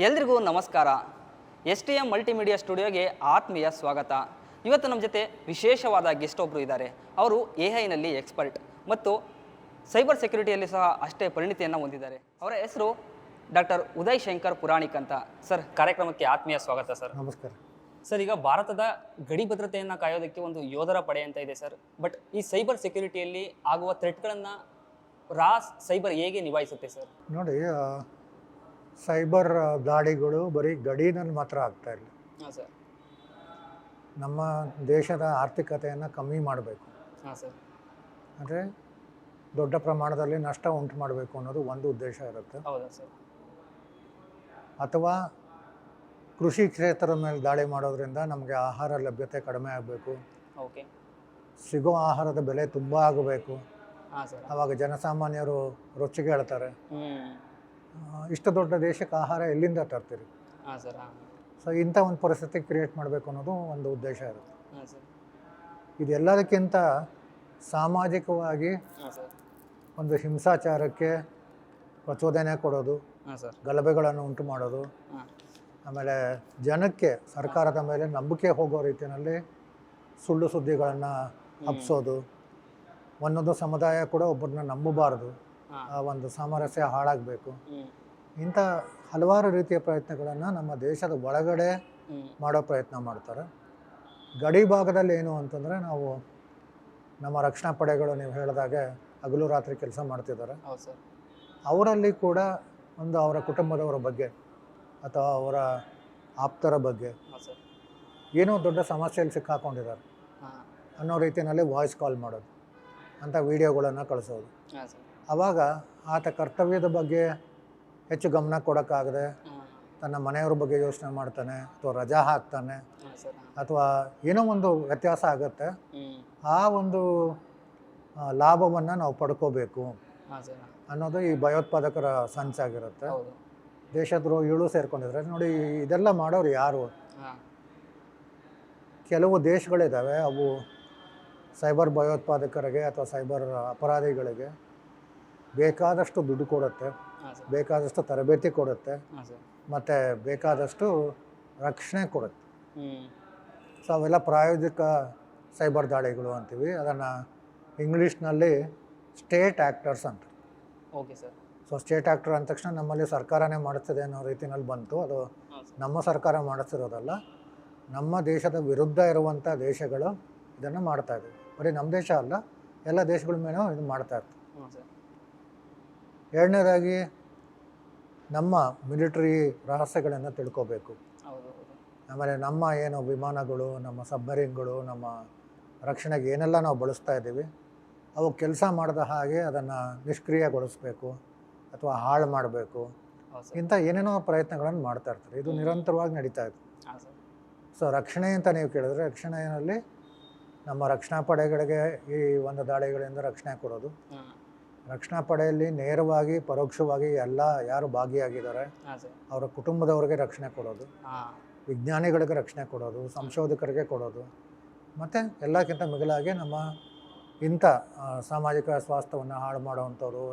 ಎಲ್ರಿಗೂ ನಮಸ್ಕಾರ. STM multimedia ಸ್ಟುಡಿಯೋಗೆ ಆತ್ಮೀಯ ಸ್ವಾಗತ. ಇವತ್ತು ನಮ್ಮ ಜೊತೆ ವಿಶೇಷವಾದ ಗೆಸ್ಟ್ ಒಬ್ಬರು ಇದ್ದಾರೆ. ಅವರು AI-ನಲ್ಲಿ ಎಕ್ಸ್ಪರ್ಟ್ ಮತ್ತು ಸೈಬರ್ ಸೆಕ್ಯುರಿಟಿಯಲ್ಲಿ ಸಹ ಅಷ್ಟೇ ಪರಿಣಿತಿಯನ್ನು ಹೊಂದಿದ್ದಾರೆ. ಅವರ ಹೆಸರು ಡಾಕ್ಟರ್ ಉದಯ್ ಶಂಕರ್ ಪುರಾಣಿಕ್ ಅಂತ. ಸರ್, ಕಾರ್ಯಕ್ರಮಕ್ಕೆ ಆತ್ಮೀಯ ಸ್ವಾಗತ ಸರ್. ನಮಸ್ಕಾರ ಸರ್, ಈಗ ಭಾರತದ ಗಡಿ ಭದ್ರತೆಯನ್ನು ಕಾಯೋದಕ್ಕೆ ಒಂದು ಯೋಧರ ಪಡೆ ಅಂತ ಇದೆ ಸರ್. ಬಟ್ ಈ ಸೈಬರ್ ಸೆಕ್ಯುರಿಟಿಯಲ್ಲಿ ಆಗುವ ಥ್ರೆಟ್ಗಳನ್ನು ಸೈಬರ್ ಹೇಗೆ ನಿಭಾಯಿಸುತ್ತೆ ಸರ್? ನೋಡಿ, ಸೈಬರ್ ದಾಳಿಗಳು ಬರೀ ಗಡಿನಲ್ಲಿ ಮಾತ್ರ ಆಗ್ತಾ ಇಲ್ಲ. ಹಾಂ ಸರ್. ನಮ್ಮ ದೇಶದ ಆರ್ಥಿಕತೆಯನ್ನು ಕಮ್ಮಿ ಮಾಡಬೇಕು, ಹಾಂ ಸರ್. ಅಂದರೆ ದೊಡ್ಡ ಪ್ರಮಾಣದಲ್ಲಿ ನಷ್ಟ ಉಂಟು ಮಾಡಬೇಕು ಅನ್ನೋದು ಒಂದು ಉದ್ದೇಶ ಇರುತ್ತೆ. ಹೌದಾ ಸರ್? ಅಥವಾ ಕೃಷಿ ಕ್ಷೇತ್ರದ ಮೇಲೆ ದಾಳಿ ಮಾಡೋದ್ರಿಂದ ನಮಗೆ ಆಹಾರ ಲಭ್ಯತೆ ಕಡಿಮೆ ಆಗಬೇಕು, ಓಕೆ, ಸಿಗೋ ಆಹಾರದ ಬೆಲೆ ತುಂಬ ಆಗಬೇಕು. ಹಾಂ ಸರ್. ಆವಾಗ ಜನಸಾಮಾನ್ಯರು ರೊಚ್ಚಿಗೆ ಹೇಳ್ತಾರೆ, ಹ್ಞೂ. ಇಷ್ಟು ದೊಡ್ಡ ದೇಶಕ್ಕೆ ಆಹಾರ ಎಲ್ಲಿಂದ ತರ್ತೀರಿ? ಹಾಂ ಸರ್. ಹಾಂ. ಸೊ ಇಂಥ ಒಂದು ಪರಿಸ್ಥಿತಿ ಕ್ರಿಯೇಟ್ ಮಾಡಬೇಕು ಅನ್ನೋದು ಒಂದು ಉದ್ದೇಶ ಇರುತ್ತೆ. ಹಾಂ ಸರ್. ಇದೆಲ್ಲದಕ್ಕಿಂತ ಸಾಮಾಜಿಕವಾಗಿ ಹಾಂ ಸರ್. ಒಂದು ಹಿಂಸಾಚಾರಕ್ಕೆ ಪ್ರಚೋದನೆ ಕೊಡೋದು, ಹಾಂ ಸರ್. ಗಲಭೆಗಳನ್ನು ಉಂಟು ಮಾಡೋದು, ಹಾಂ. ಆಮೇಲೆ ಜನಕ್ಕೆ ಸರ್ಕಾರದ ಮೇಲೆ ನಂಬಿಕೆ ಹೋಗೋ ರೀತಿಯಲ್ಲಿ ಸುಳ್ಳು ಸುದ್ದಿಗಳನ್ನು ಹಬ್ಸೋದು, ಒಂದೊಂದು ಸಮುದಾಯ ಕೂಡ ಒಬ್ಬರನ್ನ ನಂಬಬಾರ್ದು, ಆ ಒಂದು ಸಾಮರಸ್ಯ ಹಾಳಾಗಬೇಕು. ಇಂಥ ಹಲವಾರು ರೀತಿಯ ಪ್ರಯತ್ನಗಳನ್ನು ನಮ್ಮ ದೇಶದ ಒಳಗಡೆ ಮಾಡೋ ಪ್ರಯತ್ನ ಮಾಡ್ತಾರೆ. ಗಡಿ ಭಾಗದಲ್ಲಿ ಏನು ಅಂತಂದರೆ, ನಾವು ನಮ್ಮ ರಕ್ಷಣಾ ಪಡೆಗಳು ನೀವು ಹೇಳಿದಾಗೆ ಹಗಲು ರಾತ್ರಿ ಕೆಲಸ ಮಾಡ್ತಿದ್ದಾರೆ. ಅವರಲ್ಲಿ ಕೂಡ ಒಂದು ಅವರ ಕುಟುಂಬದವರ ಬಗ್ಗೆ ಅಥವಾ ಅವರ ಆಪ್ತರ ಬಗ್ಗೆ ಏನೋ ದೊಡ್ಡ ಸಮಸ್ಯೆಯಲ್ಲಿ ಸಿಕ್ಕಾಕೊಂಡಿದ್ದಾರೆ ಅನ್ನೋ ರೀತಿಯಲ್ಲಿ ವಾಯ್ಸ್ ಕಾಲ್ ಮಾಡೋದು, ಅಂಥ ವೀಡಿಯೋಗಳನ್ನು ಕಳಿಸೋದು. ಆವಾಗ ಆತ ಕರ್ತವ್ಯದ ಬಗ್ಗೆ ಹೆಚ್ಚು ಗಮನ ಕೊಡೋಕ್ಕಾಗದೆ ತನ್ನ ಮನೆಯವ್ರ ಬಗ್ಗೆ ಯೋಚನೆ ಮಾಡ್ತಾನೆ, ಅಥವಾ ರಜಾ ಹಾಕ್ತಾನೆ, ಅಥವಾ ಏನೋ ಒಂದು ವ್ಯತ್ಯಾಸ ಆಗುತ್ತೆ. ಆ ಒಂದು ಲಾಭವನ್ನು ನಾವು ಪಡ್ಕೋಬೇಕು ಅನ್ನೋದು ಈ ಭಯೋತ್ಪಾದಕರ ಸಂಚಾಗಿರುತ್ತೆ. ದೇಶದ್ರೋಹಿಗಳು ಸೇರ್ಕೊಂಡಿದ್ರೆ ನೋಡಿ, ಇದೆಲ್ಲ ಮಾಡೋರು ಯಾರು? ಕೆಲವು ದೇಶಗಳಿದ್ದಾವೆ, ಅವು ಸೈಬರ್ ಭಯೋತ್ಪಾದಕರಿಗೆ ಅಥವಾ ಸೈಬರ್ ಅಪರಾಧಿಗಳಿಗೆ ಬೇಕಾದಷ್ಟು ದುಡ್ಡು ಕೊಡುತ್ತೆ, ಬೇಕಾದಷ್ಟು ತರಬೇತಿ ಕೊಡುತ್ತೆ, ಮತ್ತು ಬೇಕಾದಷ್ಟು ರಕ್ಷಣೆ ಕೊಡುತ್ತೆ. ಸೊ ಅವೆಲ್ಲ ಪ್ರಾಯೋಜಿಕ ಸೈಬರ್ ದಾಳಿಗಳು ಅಂತೀವಿ. ಅದನ್ನು ಇಂಗ್ಲೀಷ್ನಲ್ಲಿ ಸ್ಟೇಟ್ ಆ್ಯಕ್ಟರ್ಸ್ ಅಂತ. Okay sir. So state actor ಅಂದ ತಕ್ಷಣ ನಮ್ಮಲ್ಲಿ ಸರ್ಕಾರನೇ ಮಾಡಿಸ್ತಿದೆ ಅನ್ನೋ ರೀತಿಯಲ್ಲಿ ಬಂತು. ಅದು ನಮ್ಮ ಸರ್ಕಾರ ಮಾಡಿಸ್ತಿರೋದಲ್ಲ, ನಮ್ಮ ದೇಶದ ವಿರುದ್ಧ ಇರುವಂಥ ದೇಶಗಳು ಇದನ್ನು ಮಾಡ್ತಾಯಿದ್ವಿ. ಬರೀ ನಮ್ಮ ದೇಶ ಅಲ್ಲ, ಎಲ್ಲ ದೇಶಗಳ ಮೇಲೂ ಇದು ಮಾಡ್ತಾಯಿರ್ತೀವಿ. ಎರಡನೇದಾಗಿ, ನಮ್ಮ ಮಿಲಿಟರಿ ರಹಸ್ಯಗಳನ್ನು ತಿಳ್ಕೋಬೇಕು. ಆಮೇಲೆ ನಮ್ಮ ಏನು ವಿಮಾನಗಳು, ನಮ್ಮ ಸಬ್ಮರೀನ್ಗಳು, ನಮ್ಮ ರಕ್ಷಣೆಗೆ ಏನೆಲ್ಲ ನಾವು ಬಳಸ್ತಾ ಇದ್ದೀವಿ, ಅವು ಕೆಲಸ ಮಾಡಿದ ಹಾಗೆ ಅದನ್ನು ನಿಷ್ಕ್ರಿಯಗೊಳಿಸ್ಬೇಕು ಅಥವಾ ಹಾಳು ಮಾಡಬೇಕು. ಇಂಥ ಏನೇನೋ ಪ್ರಯತ್ನಗಳನ್ನು ಮಾಡ್ತಾ ಇರ್ತಾರೆ. ಇದು ನಿರಂತರವಾಗಿ ನಡೀತಾ ಇದೆ. ಸೊ ರಕ್ಷಣೆ ಅಂತ ನೀವು ಕೇಳಿದ್ರೆ, ರಕ್ಷಣೆಯಲ್ಲಿ ನಮ್ಮ ರಕ್ಷಣಾ ಪಡೆಗಳಿಗೆ ಈ ಒಂದು ದಾಳಿಗಳಿಂದ ರಕ್ಷಣೆ ಕೊಡೋದು, ರಕ್ಷಣಾ ಪಡೆಯಲ್ಲಿ ನೇರವಾಗಿ ಪರೋಕ್ಷವಾಗಿ ಎಲ್ಲ ಯಾರು ಭಾಗಿಯಾಗಿದ್ದಾರೆ ಅವರ ಕುಟುಂಬದವರಿಗೆ ರಕ್ಷಣೆ ಕೊಡೋದು, ವಿಜ್ಞಾನಿಗಳಿಗೆ ರಕ್ಷಣೆ ಕೊಡೋದು, ಸಂಶೋಧಕರಿಗೆ ಕೊಡೋದು, ಮತ್ತು ಎಲ್ಲಕ್ಕಿಂತ ಮಿಗಿಲಾಗಿ ನಮ್ಮ ಇಂಥ ಸಾಮಾಜಿಕ ಸ್ವಾಸ್ಥ್ಯವನ್ನು ಹಾಳು ಮಾಡೋವಂಥವ್ರು,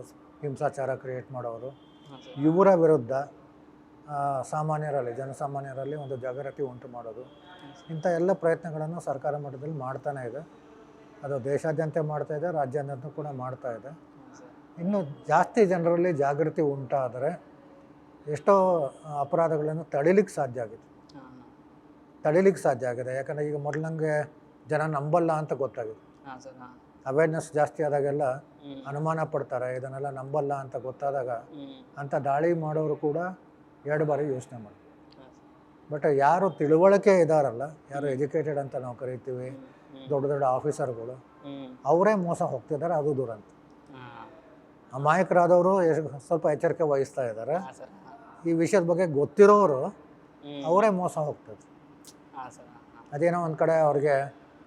ಹಿಂಸಾಚಾರ ಕ್ರಿಯೇಟ್ ಮಾಡೋರು, ಇವರ ವಿರುದ್ಧ ಸಾಮಾನ್ಯರಲ್ಲಿ, ಜನಸಾಮಾನ್ಯರಲ್ಲಿ ಒಂದು ಜಾಗೃತಿ ಉಂಟು ಮಾಡೋದು. ಇಂಥ ಎಲ್ಲ ಪ್ರಯತ್ನಗಳನ್ನು ಸರ್ಕಾರ ಮಟ್ಟದಲ್ಲಿ ಮಾಡ್ತಾನೇ ಇದೆ. ಅದು ದೇಶಾದ್ಯಂತ ಮಾಡ್ತಾಯಿದೆ, ರಾಜ್ಯಾದ್ಯಂತ ಕೂಡ ಮಾಡ್ತಾ ಇದೆ. ಇನ್ನು ಜಾಸ್ತಿ ಜನರಲ್ಲಿ ಜಾಗೃತಿ ಉಂಟಾದರೆ ಎಷ್ಟೋ ಅಪರಾಧಗಳನ್ನು ತಡಿಲಿಕ್ಕೆ ಸಾಧ್ಯ ಆಗಿದೆ. ಯಾಕಂದರೆ ಈಗ ಮೊದಲಂಗೆ ಜನ ನಂಬಲ್ಲ ಅಂತ ಗೊತ್ತಾಗಿದೆ. ಅವೇರ್ನೆಸ್ ಜಾಸ್ತಿ ಆದಾಗೆಲ್ಲ ಅನುಮಾನ ಪಡ್ತಾರೆ, ಇದನ್ನೆಲ್ಲ ನಂಬಲ್ಲ ಅಂತ ಗೊತ್ತಾದಾಗ ಅಂಥ ದಾಳಿ ಮಾಡೋರು ಕೂಡ ಎರಡು ಬಾರಿ ಯೋಚನೆ ಮಾಡ್ತಾರೆ. ಬಟ್ ಯಾರು ತಿಳುವಳಿಕೆ ಇದ್ದಾರಲ್ಲ, ಯಾರು ಎಜುಕೇಟೆಡ್ ಅಂತ ನಾವು ಕರಿತೀವಿ, ದೊಡ್ಡ ದೊಡ್ಡ ಆಫೀಸರ್ಗಳು, ಅವರೇ ಮೋಸ ಹೋಗ್ತಿದ್ದಾರೆ. ಅದು ದುರಂತ. ಅಮಾಯಕರಾದವರು ಸ್ವಲ್ಪ ಎಚ್ಚರಿಕೆ ವಹಿಸ್ತಾ ಇದ್ದಾರೆ. ಈ ವಿಷಯದ ಬಗ್ಗೆ ಗೊತ್ತಿರೋರು ಅವರೇ ಮೋಸ ಹೋಗ್ತದೆ. ಅದೇನೋ ಒಂದು ಕಡೆ ಅವ್ರಿಗೆ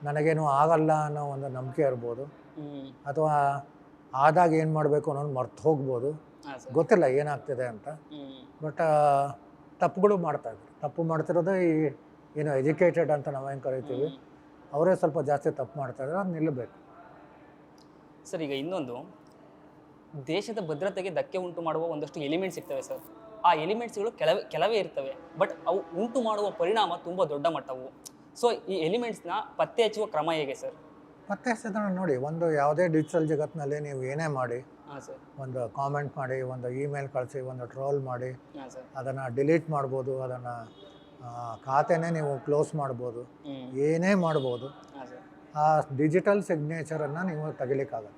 ನನಗೇನು ಆಗಲ್ಲ ಅನ್ನೋ ಒಂದು ನಂಬಿಕೆ ಇರ್ಬೋದು, ಅಥವಾ ಆದಾಗ ಏನು ಮಾಡಬೇಕು ಅನ್ನೋದು ಮರ್ತು ಹೋಗ್ಬೋದು, ಗೊತ್ತಿಲ್ಲ ಏನಾಗ್ತಿದೆ ಅಂತ. ಬಟ್ ತಪ್ಪುಗಳು ಮಾಡ್ತಾಯಿದ್ರು. ತಪ್ಪು ಮಾಡ್ತಿರೋದು ಈ ಏನು ಎಜುಕೇಟೆಡ್ ಅಂತ ನಾವೇನು ಕರಿತೀವಿ, ಅವರೇ ಸ್ವಲ್ಪ ಜಾಸ್ತಿ ತಪ್ಪು ಮಾಡ್ತಾಯಿದ್ರೆ ಅದು ನಿಲ್ಲಬೇಕು. ಸರ್, ಈಗ ಇನ್ನೊಂದು, ದೇಶದ ಭದ್ರತೆಗೆ ಧಕ್ಕೆ ಉಂಟು ಮಾಡುವ ಒಂದಷ್ಟು ಎಲಿಮೆಂಟ್ಸ್ ಸಿಗ್ತವೆ ಸರ್. ಆ ಎಲಿಮೆಂಟ್ಸ್ಗಳು ಕೆಲವೇ ಇರ್ತವೆ, ಬಟ್ ಅವು ಉಂಟು ಮಾಡುವ ಪರಿಣಾಮ ತುಂಬ ದೊಡ್ಡ ಮಟ್ಟವು. ಸೊ ಈ ಎಲಿಮೆಂಟ್ಸ್ನ ಪತ್ತೆ ಹಚ್ಚುವ ಕ್ರಮ ಹೇಗೆ ಸರ್? ಪತ್ತೆ ಹಚ್ಚೋದನ್ನ ನೋಡಿ, ಒಂದು ಯಾವುದೇ ಡಿಜಿಟಲ್ ಜಗತ್ತಿನಲ್ಲಿ ನೀವು ಏನೇ ಮಾಡಿ, ಹಾಂ ಸರ್. ಒಂದು ಕಾಮೆಂಟ್ ಮಾಡಿ, ಒಂದು ಇಮೇಲ್ ಕಳಿಸಿ, ಒಂದು ಟ್ರೋಲ್ ಮಾಡಿ, ಹಾಂ ಸರ್. ಅದನ್ನು ಡಿಲೀಟ್ ಮಾಡ್ಬೋದು, ಅದನ್ನು ಖಾತೆನೇ ನೀವು ಕ್ಲೋಸ್ ಮಾಡ್ಬೋದು, ಏನೇ ಮಾಡ್ಬೋದು. ಹಾಂ ಸರ್. ಆ ಡಿಜಿಟಲ್ ಸಿಗ್ನೇಚರನ್ನು ನೀವು ತೆಗಿಲಿಕ್ಕಾಗಲ್ಲ.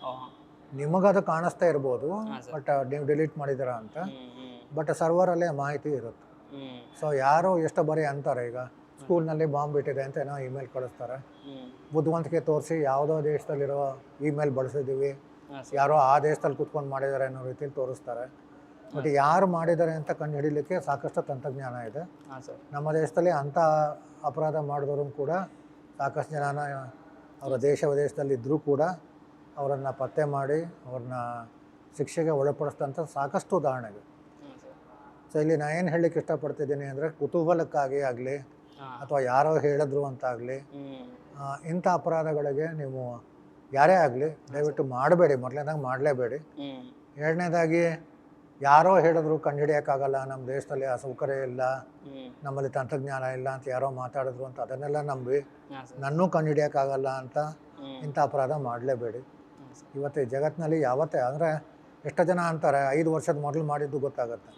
ಹಾಂ. ನಿಮಗದು ಕಾಣಿಸ್ತಾ ಇರ್ಬೋದು, ಹಾಂ ಸರ್. ಬಟ್ ನೀವು ಡಿಲೀಟ್ ಮಾಡಿದ್ದೀರಾ ಅಂತ, ಹ್ಞೂ. ಬಟ್ ಸರ್ವರಲ್ಲೇ ಮಾಹಿತಿ ಇರುತ್ತೆ. ಹ್ಞೂ. ಸೊ ಯಾರೋ ಎಷ್ಟು ಬರೀ ಅಂತಾರೆ, ಈಗ ಸ್ಕೂಲ್ನಲ್ಲಿ ಬಾಂಬ್ ಬಿಟ್ಟಿದೆ ಅಂತ ಏನೋ ಇಮೇಲ್ ಕಳಿಸ್ತಾರೆ, ಬುದ್ಧಿವಂತಿಕೆ ತೋರಿಸಿ ಯಾವುದೋ ದೇಶದಲ್ಲಿರೋ ಇಮೇಲ್ ಬಳಸಿದ್ದೀವಿ, ಯಾರೋ ಆ ದೇಶದಲ್ಲಿ ಕೂತ್ಕೊಂಡು ಮಾಡಿದ್ದಾರೆ ಅನ್ನೋ ರೀತಿಯಲ್ಲಿ ತೋರಿಸ್ತಾರೆ. ಬಟ್ ಯಾರು ಮಾಡಿದ್ದಾರೆ ಅಂತ ಕಂಡು ಹಿಡಿಲಿಕ್ಕೆ ಸಾಕಷ್ಟು ತಂತ್ರಜ್ಞಾನ ಇದೆ. ನಮ್ಮ ದೇಶದಲ್ಲಿ ಅಂಥ ಅಪರಾಧ ಮಾಡಿದವರು ಕೂಡ ಸಾಕಷ್ಟು ಜನನ ಅವರ ವಿದೇಶದಲ್ಲಿ ಇದ್ದರೂ ಕೂಡ ಅವರನ್ನು ಪತ್ತೆ ಮಾಡಿ ಅವ್ರನ್ನ ಶಿಕ್ಷೆಗೆ ಒಳಪಡಿಸಿದಂಥ ಸಾಕಷ್ಟು ಉದಾಹರಣೆಗಳು. ಸೊ ಇಲ್ಲಿ ನಾನು ಏನು ಹೇಳಲಿಕ್ಕೆ ಇಷ್ಟಪಡ್ತಿದ್ದೀನಿ ಅಂದರೆ, ಕುತೂಹಲಕ್ಕಾಗಿ ಆಗಲಿ ಅಥವಾ ಯಾರೋ ಹೇಳಿದ್ರು ಅಂತಾಗಲಿ ಇಂಥ ಅಪರಾಧಗಳಿಗೆ ನೀವು ಯಾರೇ ಆಗಲಿ ದಯವಿಟ್ಟು ಮಾಡಬೇಡಿ. ಮೊದಲನೇದಾಗಿ ಮಾಡಲೇಬೇಡಿ. ಎರಡನೇದಾಗಿ ಯಾರೋ ಹೇಳಿದ್ರು ಕಂಡುಹಿಡಿಯೋಕ್ಕಾಗಲ್ಲ, ನಮ್ಮ ದೇಶದಲ್ಲಿ ಆ ಸೌಕರ್ಯ ಇಲ್ಲ, ನಮ್ಮಲ್ಲಿ ತಂತ್ರಜ್ಞಾನ ಇಲ್ಲ ಅಂತ ಯಾರೋ ಮಾತಾಡಿದ್ರು ಅಂತ ಅದನ್ನೆಲ್ಲ ನಂಬಿ ನನ್ನೂ ಕಂಡುಹಿಡಿಯೋಕ್ಕಾಗಲ್ಲ ಅಂತ ಇಂಥ ಅಪರಾಧ ಮಾಡಲೇಬೇಡಿ. ಇವತ್ತು ಈ ಜಗತ್ತಿನಲ್ಲಿ ಯಾವತ್ತೇ ಅಂದರೆ ಎಷ್ಟೋ ಜನ ಅಂತಾರೆ 5 ವರ್ಷದ ಮೊದಲು ಮಾಡಿದ್ದು ಗೊತ್ತಾಗುತ್ತೆ,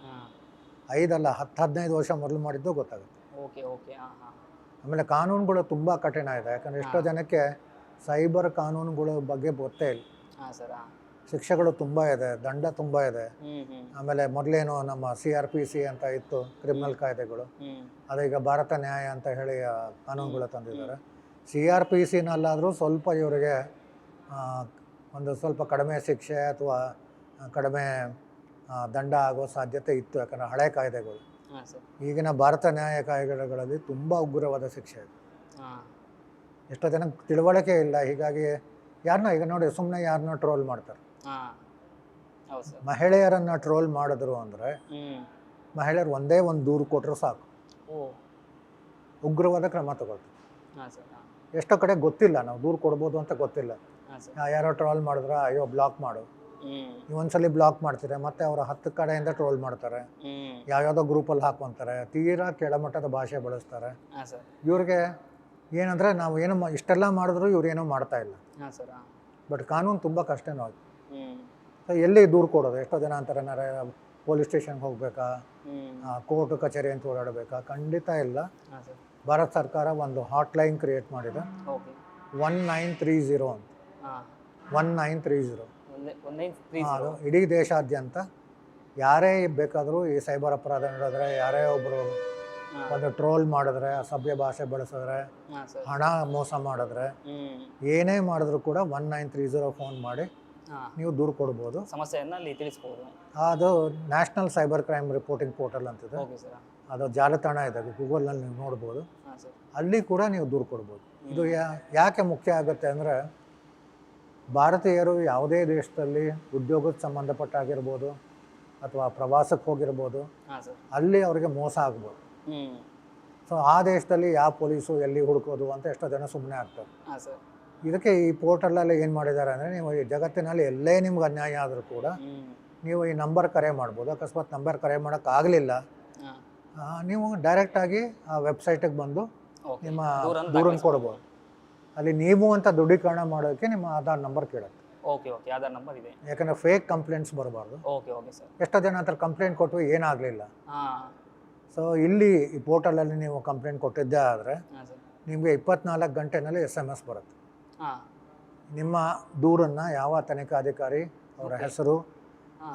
5 ಅಲ್ಲ 10-15 ವರ್ಷ ಮೊದಲು ಮಾಡಿದ್ದು ಗೊತ್ತಾಗುತ್ತೆ. ಆಮೇಲೆ ಕಾನೂನುಗಳು ತುಂಬ ಕಠಿಣ ಇದೆ. ಯಾಕಂದರೆ ಎಷ್ಟೋ ಜನಕ್ಕೆ ಸೈಬರ್ ಕಾನೂನುಗಳ ಬಗ್ಗೆ ಗೊತ್ತೇ ಇಲ್ಲ. ಶಿಕ್ಷೆಗಳು ತುಂಬ ಇದೆ, ದಂಡ ತುಂಬ ಇದೆ. ಆಮೇಲೆ ಮೊದಲೇನು ನಮ್ಮ CRPC ಅಂತ ಇತ್ತು, ಕ್ರಿಮಿನಲ್ ಕಾಯ್ದೆಗಳು, ಅದೀಗ ಭಾರತ ನ್ಯಾಯ ಅಂತ ಹೇಳಿ ಕಾನೂನುಗಳು ತಂದಿದ್ದಾರೆ. CRPCನಲ್ಲಾದರೂ ಸ್ವಲ್ಪ ಇವರಿಗೆ ಒಂದು ಸ್ವಲ್ಪ ಕಡಿಮೆ ಶಿಕ್ಷೆ ಅಥವಾ ಕಡಿಮೆ ದಂಡ ಆಗೋ ಸಾಧ್ಯತೆ ಇತ್ತು, ಯಾಕಂದರೆ ಹಳೆ ಕಾಯ್ದೆಗಳು. ಈಗಿನ ಭಾರತ ನ್ಯಾಯ ಕಾಯ್ದೆಗಳಲ್ಲಿ ತುಂಬ ಉಗ್ರವಾದ ಶಿಕ್ಷೆ ಇದೆ. ಎಷ್ಟೋ ಜನಕ್ಕೆ ತಿಳುವಳಿಕೆ ಇಲ್ಲ. ಹೀಗಾಗಿ ಯಾರನ್ನ ಈಗ ನೋಡಿ ಸುಮ್ಮನೆ ಯಾರನ್ನ ಟ್ರೋಲ್ ಮಾಡ್ತಾರೆ. ಮಹಿಳೆಯರನ್ನು ಟ್ರೋಲ್ ಮಾಡಿದ್ರು ಅಂದರೆ ಮಹಿಳೆಯರು ಒಂದೇ ಒಂದು ದೂರು ಕೊಟ್ಟರು ಸಾಕು, ಉಗ್ರವಾದ ಕ್ರಮ ತಗೊಳ್ತಾರೆ. ಎಷ್ಟೋ ಕಡೆ ಗೊತ್ತಿಲ್ಲ, ನಾವು ದೂರು ಕೊಡ್ಬೋದು ಅಂತ ಗೊತ್ತಿಲ್ಲ. ಯಾರೋ ಟ್ರೋಲ್ ಮಾಡಿದ್ರೆ ಅಯ್ಯೋ ಬ್ಲಾಕ್ ಮಾಡು, ನೀವು ಒಂದ್ಸಲಿ ಬ್ಲಾಕ್ ಮಾಡ್ತೀರಾ, ಮತ್ತೆ ಅವರ 10 ಕಡೆಯಿಂದ ಟ್ರೋಲ್ ಮಾಡ್ತಾರೆ, ಯಾವ್ಯಾವುದೋ ಗ್ರೂಪಲ್ಲಿ ಹಾಕೊಂತಾರೆ, ತೀರಾ ಕೆಳಮಟ್ಟದ ಭಾಷೆ ಬಳಸ್ತಾರೆ. ಇವ್ರಿಗೆ ಏನಂದರೆ ನಾವು ಏನು ಇಷ್ಟೆಲ್ಲ ಮಾಡಿದ್ರು ಇವ್ರೇನೂ ಮಾಡ್ತಾ ಇಲ್ಲ. ಬಟ್ ಕಾನೂನು ತುಂಬ ಕಷ್ಟನೂ ಆಯ್ತು. ಎಲ್ಲಿ ದೂರು ಕೊಡೋದು? ಎಷ್ಟೋ ಜನ ಅಂತಾರೆ ಪೊಲೀಸ್ ಸ್ಟೇಷನ್ಗೆ ಹೋಗ್ಬೇಕಾ, ಕೋರ್ಟ್ ಕಚೇರಿ ಅಂತ ಓಡಾಡಬೇಕಾ? ಖಂಡಿತ ಇಲ್ಲ. ಭಾರತ ಸರ್ಕಾರ ಒಂದು ಹಾಟ್ಲೈನ್ ಕ್ರಿಯೇಟ್ ಮಾಡಿದೆ, 1930 ಅಂತ. 1930 ಅದು ಇಡೀ ದೇಶಾದ್ಯಂತ ಯಾರೇ ಬೇಕಾದರೂ ಈ ಸೈಬರ್ ಅಪರಾಧ ನಡೆದ್ರೆ, ಯಾರೇ ಒಬ್ಬರು ಒಂದು ಟ್ರೋಲ್ ಮಾಡಿದ್ರೆ, ಅಸಭ್ಯ ಭಾಷೆ ಬಳಸಿದ್ರೆ, ಹಣ ಮೋಸ ಮಾಡಿದ್ರೆ, ಏನೇ ಮಾಡಿದ್ರು ಕೂಡ 1930 ಫೋನ್ ಮಾಡಿ ನೀವು ದೂರು ಕೊಡ್ಬೋದು, ಸಮಸ್ಯೆಯನ್ನು ಅಲ್ಲಿ ತಿಳಿಸ್ಬೋದು. ಅದು national cyber crime reporting portal ಅಂತಿದೆ, ಅದು ಜಾಲತಾಣ ಇದೆ, ಗೂಗಲ್ನಲ್ಲಿ ನೀವು ನೋಡ್ಬೋದು. ಅಲ್ಲಿ ಕೂಡ ನೀವು ದೂರು ಕೊಡ್ಬೋದು. ಇದು ಯಾಕೆ ಮುಖ್ಯ ಆಗುತ್ತೆ ಅಂದರೆ, ಭಾರತೀಯರು ಯಾವುದೇ ದೇಶದಲ್ಲಿ ಉದ್ಯೋಗಕ್ಕೆ ಸಂಬಂಧಪಟ್ಟಾಗಿರ್ಬೋದು ಅಥವಾ ಪ್ರವಾಸಕ್ಕೆ ಹೋಗಿರ್ಬೋದು, ಅಲ್ಲಿ ಅವರಿಗೆ ಮೋಸ ಆಗ್ಬೋದು. ಸೊ ಆ ದೇಶದಲ್ಲಿ ಯಾವ ಪೊಲೀಸು ಎಲ್ಲಿ ಹುಡುಕೋದು ಅಂತ ಎಷ್ಟೋ ಜನ ಸುಮ್ಮನೆ ಆಗ್ತಾರೆ. ಇದಕ್ಕೆ ಈ ಪೋರ್ಟಲಲ್ಲಿ ಏನು ಮಾಡಿದ್ದಾರೆ ಅಂದರೆ, ನೀವು ಈ ಜಗತ್ತಿನಲ್ಲಿ ಎಲ್ಲೇ ನಿಮ್ಗೆ ಅನ್ಯಾಯ ಆದರೂ ಕೂಡ ನೀವು ಈ ನಂಬರ್ ಕರೆ ಮಾಡ್ಬೋದು. ಅಕಸ್ಮಾತ್ ನಂಬರ್ ಕರೆ ಮಾಡೋಕ್ಕಾಗಲಿಲ್ಲ, ನೀವು ಡೈರೆಕ್ಟಾಗಿ ಆ ವೆಬ್ಸೈಟಿಗೆ ಬಂದು ನಿಮ್ಮ ದೂರನ್ನು ಕೊಡ್ಬೋದು. ಅಲ್ಲಿ ನೀವು ಅಂತ ದೃಢೀಕರಣ ಮಾಡೋಕ್ಕೆ ನಿಮ್ಮ ಆಧಾರ್ ನಂಬರ್ ಕೇಳುತ್ತೆ. ಆಧಾರ್ ನಂಬರ್ ಇದೆ. ಯಾಕಂದರೆ ಫೇಕ್ ಕಂಪ್ಲೇಂಟ್ಸ್ ಬರಬಾರ್ದು. ಎಷ್ಟೋ ಜನ ಹತ್ರ ಕಂಪ್ಲೇಂಟ್ ಕೊಟ್ಟು ಏನಾಗಲಿಲ್ಲ. ಸೊ ಇಲ್ಲಿ ಈ ಪೋರ್ಟಲಲ್ಲಿ ನೀವು ಕಂಪ್ಲೇಂಟ್ ಕೊಟ್ಟಿದ್ದೇ ಆದರೆ ನಿಮಗೆ 24 ಗಂಟೆನಲ್ಲಿ SMS ಬರುತ್ತೆ. ನಿಮ್ಮ ದೂರನ್ನು ಯಾವ ತನಿಖಾಧಿಕಾರಿ, ಅವರ ಹೆಸರು,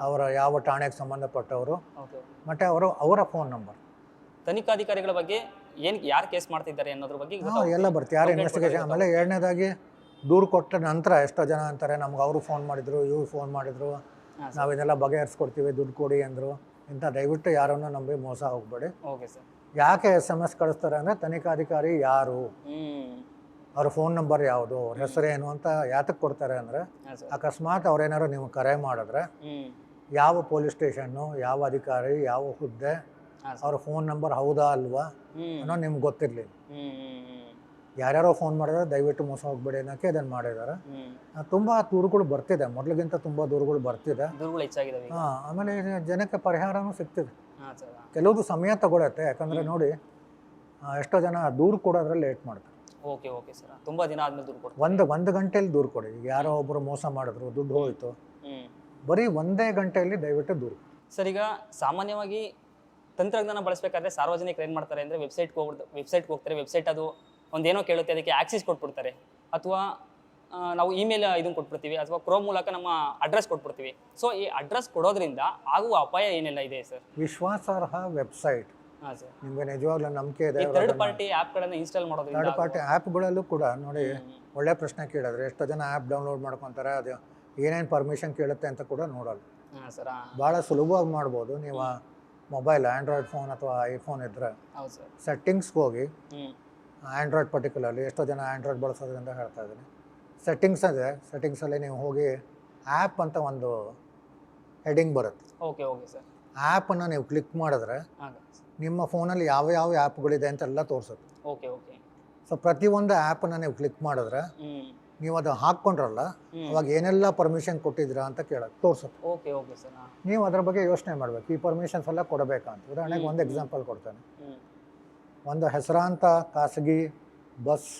ಅವರ ಯಾವ ಠಾಣೆಗೆ ಸಂಬಂಧಪಟ್ಟವರು ಮತ್ತು ಅವರ ಫೋನ್ ನಂಬರ್, ತನಿಖಾಧಿಕಾರಿಗಳ ಬಗ್ಗೆ ಯಾರು ಕೇಸ್ ಮಾಡ್ತಿದ್ದಾರೆ ಅನ್ನೋದ್ರ ಬಗ್ಗೆ ಎಲ್ಲ ಬರುತ್ತೆ, ಯಾರು ಇನ್ವೆಸ್ಟಿಗೇಷನ್. ಆಮೇಲೆ ಎರಡನೇದಾಗಿ ದೂರು ಕೊಟ್ಟ ನಂತರ ಎಷ್ಟೋ ಜನ ಅಂತಾರೆ, ನಮ್ಗೆ ಅವರು ಫೋನ್ ಮಾಡಿದ್ರು, ಇವ್ರು ಫೋನ್ ಮಾಡಿದ್ರು, ನಾವು ಇದೆಲ್ಲ ಬಗೆಹರಿಸ್ಕೊಡ್ತೀವಿ, ದುಡ್ಡು ಕೊಡಿ ಅಂದರು. ಇಂಥ ದಯವಿಟ್ಟು ಯಾರನ್ನು ನಂಬಿ ಮೋಸ ಹೋಗಬೇಡಿ. ಯಾಕೆ SMS ಕಳಿಸ್ತಾರೆ ಅಂದರೆ, ತನಿಖಾಧಿಕಾರಿ ಯಾರು, ಅವ್ರ ಫೋನ್ ನಂಬರ್ ಯಾವುದು, ಅವ್ರ ಹೆಸರೇನು ಅಂತ ಯಾತಕ್ಕೆ ಕೊಡ್ತಾರೆ ಅಂದರೆ, ಅಕಸ್ಮಾತ್ ಅವ್ರೇನಾದ್ರು ನೀವು ಕರೆ ಮಾಡಿದ್ರೆ ಯಾವ ಪೊಲೀಸ್ ಸ್ಟೇಷನ್ನು, ಯಾವ ಅಧಿಕಾರಿ, ಯಾವ ಹುದ್ದೆ, ಅವ್ರ ಫೋನ್ ನಂಬರ್ ಹೌದಾ ಅಲ್ವಾ ಅನ್ನೋ ನಿಮ್ಗೆ ಗೊತ್ತಿರಲಿಲ್ಲ. ಯಾರ್ಯಾರೋ ಫೋನ್ ಮಾಡಿದ್ರೆ ದಯವಿಟ್ಟು ಮೋಸ ಹೋಗ್ಬೇಡಿ ಅನ್ನೋಕ್ಕೆ ಅದನ್ನು ಮಾಡಿದ್ದಾರೆ. ತುಂಬ ದೂರುಗಳು ಬರ್ತಿದೆ, ಮೊದಲಿಗಿಂತ ತುಂಬ ದೂರುಗಳು ಬರ್ತಿದೆ. ದೂರುಗಳು ಹೆಚ್ಚಾಗಿದಾವೆ. ಹಾಂ, ಆಮೇಲೆ ಜನಕ್ಕೆ ಪರಿಹಾರನೂ ಸಿಗ್ತಿದೆ. ಹಾಂ ಸರ್. ಕೆಲವುದು ಸಮಯ ತಗೊಳತ್ತೆ, ಯಾಕಂದರೆ ನೋಡಿ ಎಷ್ಟೋ ಜನ ದೂರು ಕೊಡೋದ್ರಲ್ಲಿ ಲೇಟ್ ಮಾಡ್ತಾರೆ. Okay okay sir. ತುಂಬ ದಿನ ಆದ್ಮೇಲೆ ದೂರು ಕೊಡ್ತಾರೆ. ಒಂದು ಗಂಟೆಯಲ್ಲಿ ದೂರು ಕೊಡಿ. ಈಗ ಯಾರೋ ಒಬ್ಬರು ಮೋಸ ಮಾಡಿದ್ರು, ದುಡ್ಡು ಹೋಯಿತು, ಬರೀ 1 ಗಂಟೆಯಲ್ಲಿ ದಯವಿಟ್ಟು ದೂರು. ಸರ್, ಈಗ ಸಾಮಾನ್ಯವಾಗಿ ತಂತ್ರಜ್ಞಾನ ಬಳಸಬೇಕಾದ್ರೆ ಸಾರ್ವಜನಿಕರು ಏನು ಮಾಡ್ತಾರೆ ಅಂದರೆ ವೆಬ್ಸೈಟ್ಗೆ ಹೋಗ್ತಾರೆ. ವೆಬ್ಸೈಟ್ ಅದು ಒಂದೇನೋ ಕೇಳುತ್ತೆ, ಅದಕ್ಕೆ ಆಕ್ಸೆಸ್ ಕೊಟ್ಬಿಡ್ತಾರೆ. ಅಥವಾ ನಾವು ಇಮೇಲ್ ಇದನ್ನು ಕೊಟ್ಬಿಡ್ತೀವಿ, ಅಥವಾ ಕ್ರೋಮ್ ಮೂಲಕ ನಮ್ಮ ಅಡ್ರೆಸ್ ಕೊಟ್ಬಿಡ್ತೀವಿ. ಸೊ ಈ ಅಡ್ರೆಸ್ ಕೊಡೋದ್ರಿಂದ ಆಗುವ ಅಪಾಯ ಏನೆಲ್ಲ ಇದೆ ಸರ್? ವಿಶ್ವಾಸಾರ್ಹ ವೆಬ್ಸೈಟ್, ಹಾಂ ಸರ್, ನಿಮಗೆ ನಿಜವಾಗ್ಲೂ ನಂಬಿಕೆ ಇದೆ. ಥರ್ಡ್ ಪಾರ್ಟಿ ಆ್ಯಪ್ಗಳನ್ನು ಇನ್ಸ್ಟಾಲ್ ಮಾಡೋದ್ರಿಂದ, ಥರ್ಡ್ ಪಾರ್ಟಿ ಆ್ಯಪ್ಗಳಲ್ಲೂ ಕೂಡ ನೋಡಿ ಒಳ್ಳೆ ಪ್ರಶ್ನೆ ಕೇಳಿದ್ರೆ ಎಷ್ಟೋ ಜನ ಆ್ಯಪ್ ಡೌನ್ಲೋಡ್ ಮಾಡ್ಕೊತಾರೆ, ಅದು ಏನೇನು ಪರ್ಮಿಷನ್ ಕೇಳುತ್ತೆ ಅಂತ ಕೂಡ ನೋಡಲ್ಲ. ಹಾಂ ಸರ್. ಭಾಳ ಸುಲಭವಾಗಿ ಮಾಡ್ಬೋದು. ನೀವು ಮೊಬೈಲ್ ಆ್ಯಂಡ್ರಾಯ್ಡ್ ಫೋನ್ ಅಥವಾ ಐಫೋನ್ ಇದ್ದರೆ ಹೌದು ಸರ್, ಸೆಟ್ಟಿಂಗ್ಸ್ಗೆ ಹೋಗಿ, ಆ್ಯಂಡ್ರಾಯ್ಡ್ ಪರ್ಟಿಕ್ಯುಲರ್ಲಿ ಎಷ್ಟೋ ಜನ ಆ್ಯಂಡ್ರಾಯ್ಡ್ ಬಳಸೋದ್ರಿಂದ ಹೇಳ್ತಾ ಇದ್ದೀನಿ. ಸೆಟ್ಟಿಂಗ್ಸ್ ಇದೆ, ಸೆಟ್ಟಿಂಗ್ಸಲ್ಲಿ ನೀವು ಹೋಗಿ ಆ್ಯಪ್ ಅಂತ ಒಂದು ಹೆಡಿಂಗ್ ಬರುತ್ತೆ. Okay okay sir. ಆ್ಯಪನ್ನು ನೀವು ಕ್ಲಿಕ್ ಮಾಡಿದ್ರೆ ನಿಮ್ಮ ಫೋನಲ್ಲಿ ಯಾವ ಆ್ಯಪ್ಗಳಿದೆ ಅಂತೆಲ್ಲ ತೋರಿಸುತ್ತೆ. Okay okay. ಸೊ ಪ್ರತಿಯೊಂದು ಆ್ಯಪನ್ನು ನೀವು ಕ್ಲಿಕ್ ಮಾಡಿದ್ರೆ ನೀವು ಅದು ಹಾಕ್ಕೊಂಡ್ರಲ್ಲ, ಅವಾಗ ಏನೆಲ್ಲ ಪರ್ಮಿಷನ್ ಕೊಟ್ಟಿದ್ದೀರಾ ಅಂತ ತೋರಿಸುತ್ತೆ. Okay okay sir. ನೀವು ಅದ್ರ ಬಗ್ಗೆ ಯೋಚನೆ ಮಾಡಬೇಕು, ಈ ಪರ್ಮಿಷನ್ಸ್ ಎಲ್ಲ ಕೊಡಬೇಕಾ ಅಂತ. ಉದಾಹರಣೆಗೆ ಒಂದು ಎಕ್ಸಾಂಪಲ್ ಕೊಡ್ತೇನೆ. ಒಂದು ಹೆಸರಾಂತ ಖಾಸಗಿ ಬಸ್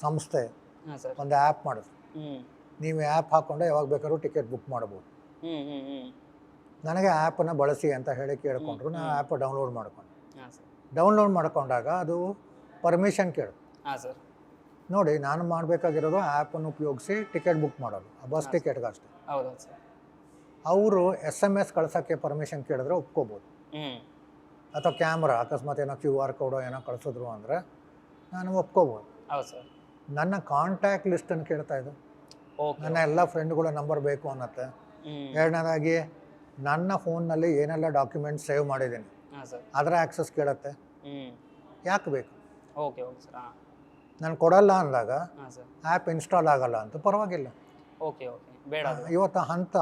ಸಂಸ್ಥೆ ಒಂದು ಆ್ಯಪ್ ಮಾಡಿದ್ರು. ನೀವು ಆ್ಯಪ್ ಹಾಕ್ಕೊಂಡೆ ಯಾವಾಗ ಬೇಕಾದ್ರೂ ಟಿಕೆಟ್ ಬುಕ್ ಮಾಡ್ಬೋದು. ನನಗೆ ಆ್ಯಪನ್ನು ಬಳಸಿ ಅಂತ ಹೇಳಿ ಕೇಳಿಕೊಂಡ್ರು. ನಾನು ಆ್ಯಪ್ ಡೌನ್ಲೋಡ್ ಮಾಡ್ಕೊಂಡೆ. ಡೌನ್ಲೋಡ್ ಮಾಡ್ಕೊಂಡಾಗ ಅದು ಪರ್ಮಿಷನ್ ಕೇಳುತ್ತೆ. ನೋಡಿ, ನಾನು ಮಾಡಬೇಕಾಗಿರೋದು ಆ್ಯಪನ್ನು ಉಪಯೋಗಿಸಿ ಟಿಕೆಟ್ ಬುಕ್ ಮಾಡೋದು, ಆ ಬಸ್ ಟಿಕೆಟ್ಗೆ ಅಷ್ಟೇ. ಅವರು SMS ಕಳ್ಸೋಕ್ಕೆ ಪರ್ಮಿಷನ್ ಕೇಳಿದ್ರೆ ಒಪ್ಕೋಬೋದು. ಅಥವಾ ಕ್ಯಾಮ್ರಾ ಅಕಸ್ಮಾತ್ ಏನೋ QR ಕೋಡೋ ಏನೋ ಕಳಿಸಿದ್ರು ಅಂದರೆ ನಾನು ಒಪ್ಕೋಬೋದು. ನನ್ನ ಕಾಂಟ್ಯಾಕ್ಟ್ ಲಿಸ್ಟನ್ನು ಕೇಳ್ತಾ ಇದ್ದು, ನನ್ನ ಎಲ್ಲ ಫ್ರೆಂಡ್ಗಳ ನಂಬರ್ ಬೇಕು ಅನ್ನತ್ತೆ. ಎರಡನೇದಾಗಿ ನನ್ನ ಫೋನ್ನಲ್ಲಿ ಏನೆಲ್ಲ ಡಾಕ್ಯುಮೆಂಟ್ಸ್ ಸೇವ್ ಮಾಡಿದ್ದೀನಿ ಅದರ ಆ್ಯಕ್ಸಸ್ ಕೇಳುತ್ತೆ. ಯಾಕೆ ಬೇಕು? ನಾನು ಕೊಡಲ್ಲ ಅಂದಾಗ ಆ್ಯಪ್ ಇನ್ಸ್ಟಾಲ್ ಆಗಲ್ಲ ಅಂತ ಪರವಾಗಿಲ್ಲ. ಇವತ್ತು ಅಂತ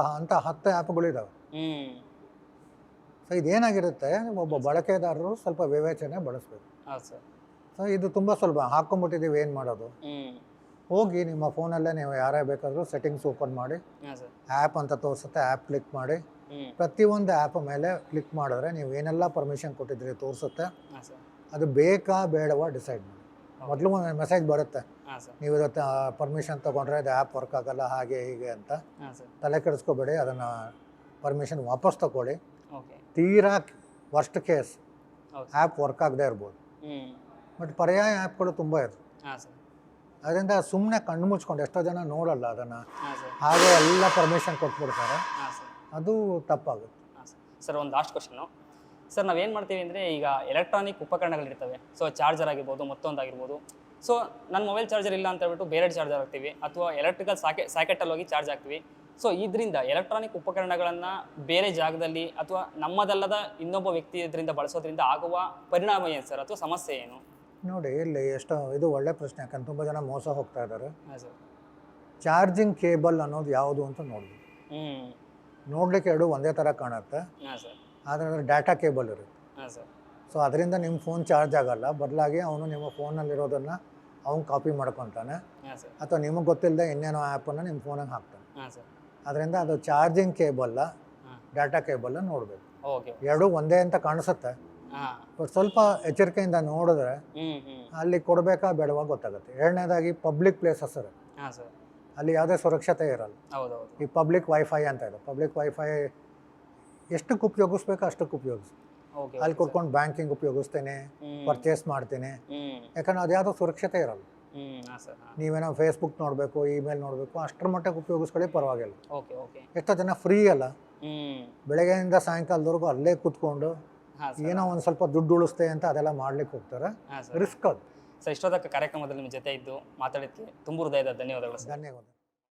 10 ಆ್ಯಪ್ಗಳಿದ್ದಾವೆ. ಸೊ ಇದೇನಾಗಿರುತ್ತೆ, ಒಬ್ಬ ಬಳಕೆದಾರರು ಸ್ವಲ್ಪ ವಿವೇಚನೆ ಬಳಸಬೇಕು. ಸೊ ಇದು ತುಂಬ ಸುಲಭ. ಹಾಕ್ಕೊಂಬಿಟ್ಟಿದ್ದೀವಿ, ಏನು ಮಾಡೋದು? ಹೋಗಿ ನಿಮ್ಮ ಫೋನಲ್ಲೇ ನೀವು ಯಾರೇ ಬೇಕಾದರೂ ಸೆಟ್ಟಿಂಗ್ಸ್ ಓಪನ್ ಮಾಡಿ, ಆ್ಯಪ್ ಅಂತ ತೋರಿಸುತ್ತೆ, ಆ್ಯಪ್ ಕ್ಲಿಕ್ ಮಾಡಿ. ಪ್ರತಿಯೊಂದು ಆ್ಯಪ್ ಮೇಲೆ ಕ್ಲಿಕ್ ಮಾಡಿದ್ರೆ ನೀವು ಏನೆಲ್ಲ ಪರ್ಮಿಷನ್ ಕೊಟ್ಟಿದ್ರಿ ತೋರಿಸುತ್ತೆ. ಅದು ಬೇಕಾ ಬೇಡವಾ ಡಿಸೈಡ್ ಮಾಡಿ. ಮೊದಲು ಒಂದು ಮೆಸೇಜ್ ಬರುತ್ತೆ, ನೀವು ಇವತ್ತು ಪರ್ಮಿಷನ್ ತೊಗೊಂಡ್ರೆ ಅದು ಆ್ಯಪ್ ವರ್ಕ್ ಆಗಲ್ಲ, ಹಾಗೆ ಹೀಗೆ ಅಂತ. ತಲೆ ಕೆಡಿಸ್ಕೋಬೇಡಿ, ಅದನ್ನು ಪರ್ಮಿಷನ್ ವಾಪಸ್ ತಗೊಳ್ಳಿ. ತೀರಾ ವರ್ಸ್ಟ್ ಕೇಸ್ ಆ್ಯಪ್ ವರ್ಕ್ ಆಗದೆ ಇರ್ಬೋದು, ಬಟ್ ಪರ್ಯಾಯ ಆ್ಯಪ್ಗಳು ತುಂಬ ಇದೆ. ಅದರಿಂದ ಸುಮ್ಮನೆ ಕಣ್ಣು ಮುಚ್ಕೊಂಡು ಎಷ್ಟೋ ಜನ ನೋಡಲ್ಲ ಅದನ್ನು, ಹಾಗೆ ಎಲ್ಲ ಪರ್ಮಿಷನ್ ಕೊಟ್ಬಿಡ್ತಾರೆ. ಅದು ತಪ್ಪಾಗುತ್ತೆ. ಸರ್, ಒಂದು ಲಾಸ್ಟ್ ಕ್ವಶನು ಸರ್. ನಾವೇನು ಮಾಡ್ತೀವಿ ಅಂದರೆ, ಈಗ ಎಲೆಕ್ಟ್ರಾನಿಕ್ ಉಪಕರಣಗಳಿರ್ತವೆ. ಸೊ ಚಾರ್ಜರ್ ಆಗಿರ್ಬೋದು, ಮತ್ತೊಂದಾಗಿರ್ಬೋದು. ಸೊ ನನ್ನ ಮೊಬೈಲ್ ಚಾರ್ಜರ್ ಇಲ್ಲ ಅಂತ ಹೇಳ್ಬಿಟ್ಟು ಬೇರೆ ಚಾರ್ಜರ್ ಹಾಕ್ತೀವಿ, ಅಥವಾ ಎಲೆಕ್ಟ್ರಿಕಲ್ ಸಾಕೆಟಲ್ಲಿ ಹೋಗಿ ಚಾರ್ಜ್ ಹಾಕ್ತೀವಿ. ಸೊ ಇದರಿಂದ ಎಲೆಕ್ಟ್ರಾನಿಕ್ ಉಪಕರಣಗಳನ್ನು ಬೇರೆ ಜಾಗದಲ್ಲಿ ಅಥವಾ ನಮ್ಮದಲ್ಲದ ಇನ್ನೊಬ್ಬ ವ್ಯಕ್ತಿ ಇದರಿಂದ ಬಳಸೋದ್ರಿಂದ ಆಗುವ ಪರಿಣಾಮ ಏನು ಸರ್, ಅಥವಾ ಸಮಸ್ಯೆ ಏನು? ನೋಡಿ, ಇಲ್ಲಿ ಇದು ಒಳ್ಳೆ ಪ್ರಶ್ನೆ. ಯಾಕಂದ್ರೆ ತುಂಬ ಜನ ಮೋಸ ಹೋಗ್ತಾ ಇದ್ದಾರೆ. ಚಾರ್ಜಿಂಗ್ ಕೇಬಲ್ ಅನ್ನೋದು ಯಾವುದು ಅಂತ ನೋಡಬೇಕು. ನೋಡ್ಲಿಕ್ಕೆ ಎರಡು ಒಂದೇ ಥರ ಕಾಣುತ್ತೆ, ಆದರೆ ಡಾಟಾ ಕೇಬಲ್ ಇರುತ್ತೆ. ಸೊ ಅದರಿಂದ ನಿಮ್ಮ ಫೋನ್ ಚಾರ್ಜ್ ಆಗಲ್ಲ, ಬದಲಾಗಿ ಅವನು ನಿಮ್ಮ ಫೋನಲ್ಲಿರೋದನ್ನು ಅವ್ನು ಕಾಪಿ ಮಾಡ್ಕೊತಾನೆ, ಅಥವಾ ನಿಮಗೆ ಗೊತ್ತಿಲ್ಲದೆ ಇನ್ನೇನೋ ಆ್ಯಪನ್ನು ನಿಮ್ಮ ಫೋನಿಗೆ ಹಾಕ್ತಾನೆ. ಅದರಿಂದ ಅದು ಚಾರ್ಜಿಂಗ್ ಕೇಬಲ್ಲ, ಡಾಟಾ ಕೇಬಲ್ಲ ನೋಡಬೇಕು. ಎರಡೂ ಒಂದೇ ಅಂತ ಕಾಣಿಸುತ್ತೆ, ಬಟ್ ಸ್ವಲ್ಪ ಎಚ್ಚರಿಕೆಯಿಂದ ನೋಡಿದ್ರೆ ಅಲ್ಲಿ ಕೊಡಬೇಕಾ ಬೇಡವಾ ಗೊತ್ತಾಗುತ್ತೆ. ಎರಡನೇದಾಗಿ ಪಬ್ಲಿಕ್ ಪ್ಲೇಸಸ್ ಇರುತ್ತೆ, ಅಲ್ಲಿ ಯಾವುದೇ ಸುರಕ್ಷತೆ ಇರಲ್ಲ. ಈ ಪಬ್ಲಿಕ್ ವೈಫೈ ಅಂತ ಇದೆ. ಪಬ್ಲಿಕ್ ವೈಫೈ ಎಷ್ಟಕ್ಕೆ ಉಪಯೋಗಿಸ್ಬೇಕು ಅಷ್ಟಕ್ಕೆ ಉಪಯೋಗಿಸಿ. ಅಲ್ಲಿ ಕೊಡ್ಕೊಂಡು ಬ್ಯಾಂಕಿಂಗ್ ಉಪಯೋಗಿಸ್ತೇನೆ, ಪರ್ಚೇಸ್ ಮಾಡ್ತೇನೆ, ಯಾಕಂದ್ರೆ ಅದು ಯಾವುದೋ ಸುರಕ್ಷತೆ ಇರಲ್ಲ. ನೀವೇನೋ ಫೇಸ್ಬುಕ್ ನೋಡಬೇಕು, ಇಮೇಲ್ ನೋಡಬೇಕು, ಅಷ್ಟರ ಮಟ್ಟಕ್ಕೆ ಉಪಯೋಗಿಸ್ಕೊಳ್ಳಿ, ಪರವಾಗಿಲ್ಲ. ಎಷ್ಟೋ ಜನ ಫ್ರೀ ಅಲ್ಲ, ಬೆಳಗ್ಗೆಯಿಂದ ಸಾಯಂಕಾಲದವರೆಗೂ ಅಲ್ಲೇ ಕೂತ್ಕೊಂಡು ಏನೋ ಒಂದು ಸ್ವಲ್ಪ ದುಡ್ಡು ಉಳಿಸ್ತೆ ಅಂತ ಅದೆಲ್ಲ ಮಾಡ್ಲಿಕ್ಕೆ ಹೋಗ್ತಾರೆ. ರಿಸ್ಕ್ ಅದು. ಸೊ ಇಷ್ಟೊಂದು ಕಾರ್ಯಕ್ರಮದಲ್ಲಿ ನಿಮ್ಮ ಜೊತೆ ಇದ್ದು ಮಾತಾಡೋಕ್ಕೆ ತುಂಬ ಹೃದಯದ ಧನ್ಯವಾದಗಳು. ಧನ್ಯವಾದ.